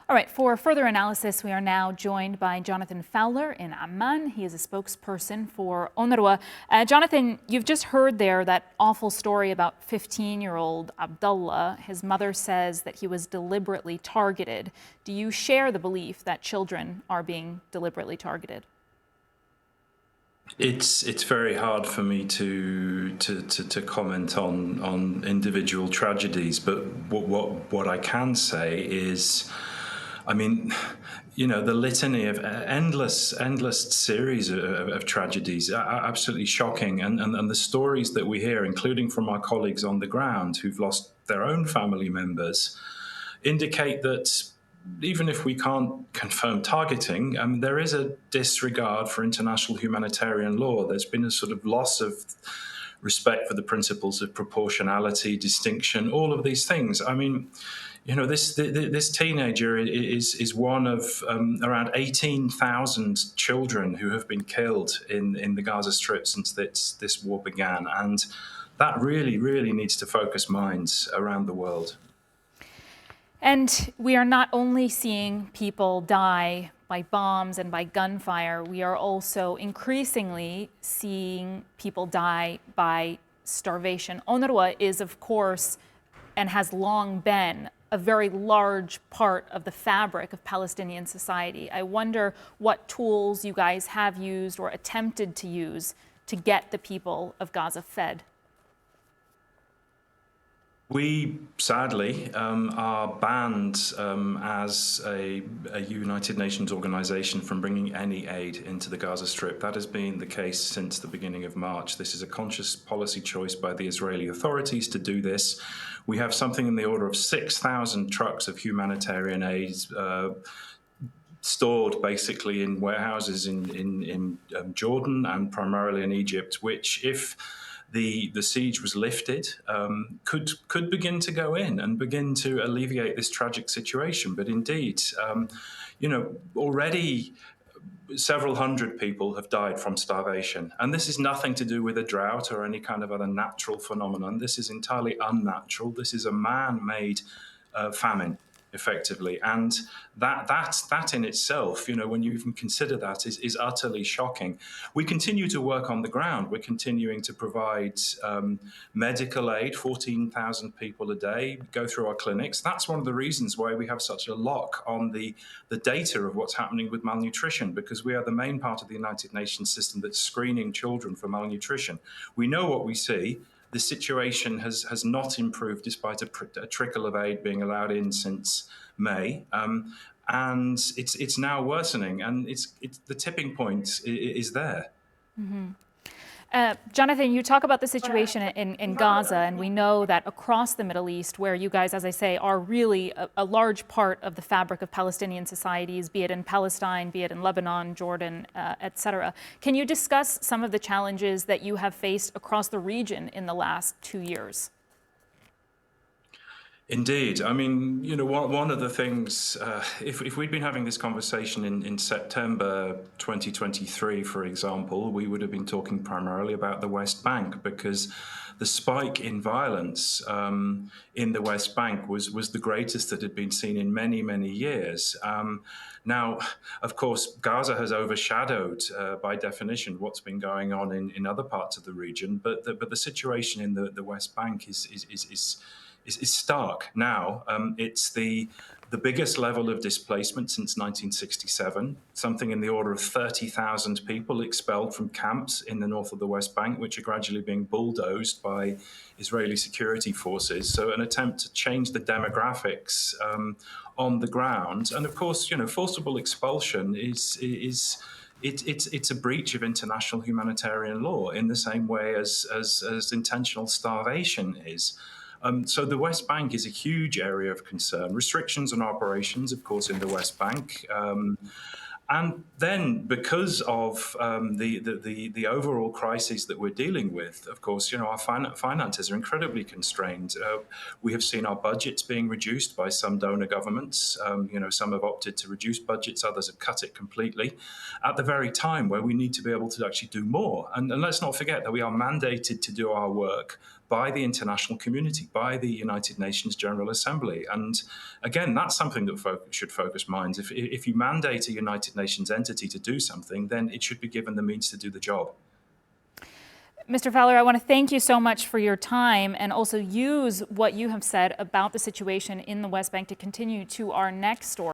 All right, for further analysis, we are now joined by Jonathan Fowler in Amman. He is a spokesperson for UNRWA. Jonathan, you've just heard there that awful story about 15-year-old Abdullah. His mother says that he was deliberately targeted. Do you share the belief that children are being deliberately targeted? It's very hard for me to comment on individual tragedies, but what I can say is, I mean, the litany of endless series of tragedies are absolutely shocking, and the stories that we hear, including from our colleagues on the ground who've lost their own family members, indicate that even if we can't confirm targeting, there is a disregard for international humanitarian law. There's been a sort of loss of respect for the principles of proportionality, distinction, all of these things. I mean, this teenager is one of around 18,000 children who have been killed in the Gaza Strip since this war began, and that really needs to focus minds around the world. And we are not only seeing people die by bombs and by gunfire, we are also increasingly seeing people die by starvation. UNRWA is, of course, and has long been, a very large part of the fabric of Palestinian society. I wonder what tools you guys have used or attempted to use to get the people of Gaza fed. We sadly are banned as a United Nations organization from bringing any aid into the Gaza Strip. That has been the case since the beginning of March. This is a conscious policy choice by the Israeli authorities to do this. We have something in the order of 6,000 trucks of humanitarian aid stored basically in warehouses in Jordan and primarily in Egypt, which, if the siege was lifted, could begin to go in and begin to alleviate this tragic situation. But indeed, already several hundred people have died from starvation. And this is nothing to do with a drought or any kind of other natural phenomenon. This is entirely unnatural. This is a man-made famine, effectively. And that in itself, when you even consider that, is utterly shocking. We continue to work on the ground. We're continuing to provide medical aid, 14,000 people a day go through our clinics. That's one of the reasons why we have such a lock on the data of what's happening with malnutrition, because we are the main part of the United Nations system that's screening children for malnutrition. We know what we see. The situation has not improved despite a trickle of aid being allowed in since May, and it's now worsening, and it's the tipping point is there. Mm-hmm. Jonathan, you talk about the situation in Gaza, and we know that across the Middle East, where you guys, as I say, are really a large part of the fabric of Palestinian societies, be it in Palestine, be it in Lebanon, Jordan, etc. Can you discuss some of the challenges that you have faced across the region in the last 2 years? Indeed. I mean, one of the things, if we'd been having this conversation in September 2023, for example, we would have been talking primarily about the West Bank, because the spike in violence in the West Bank was the greatest that had been seen in many years. Now, of course, Gaza has overshadowed, by definition, what's been going on in other parts of the region, but the situation in the West Bank is stark now. It's the biggest level of displacement since 1967, something in the order of 30,000 people expelled from camps in the north of the West Bank, which are gradually being bulldozed by Israeli security forces. So an attempt to change the demographics on the ground. And of course, forcible expulsion it's a breach of international humanitarian law in the same way as intentional starvation is. So the West Bank is a huge area of concern. Restrictions on operations, of course, in the West Bank. And then, because of the overall crises that we're dealing with, of course, our finances are incredibly constrained. We have seen our budgets being reduced by some donor governments. Some have opted to reduce budgets, others have cut it completely, at the very time where we need to be able to actually do more. And let's not forget that we are mandated to do our work by the international community, by the United Nations General Assembly. And again, that's something that should focus minds. If you mandate a United Nations entity to do something, then it should be given the means to do the job. Mr. Fowler, I want to thank you so much for your time and also use what you have said about the situation in the West Bank to continue to our next story.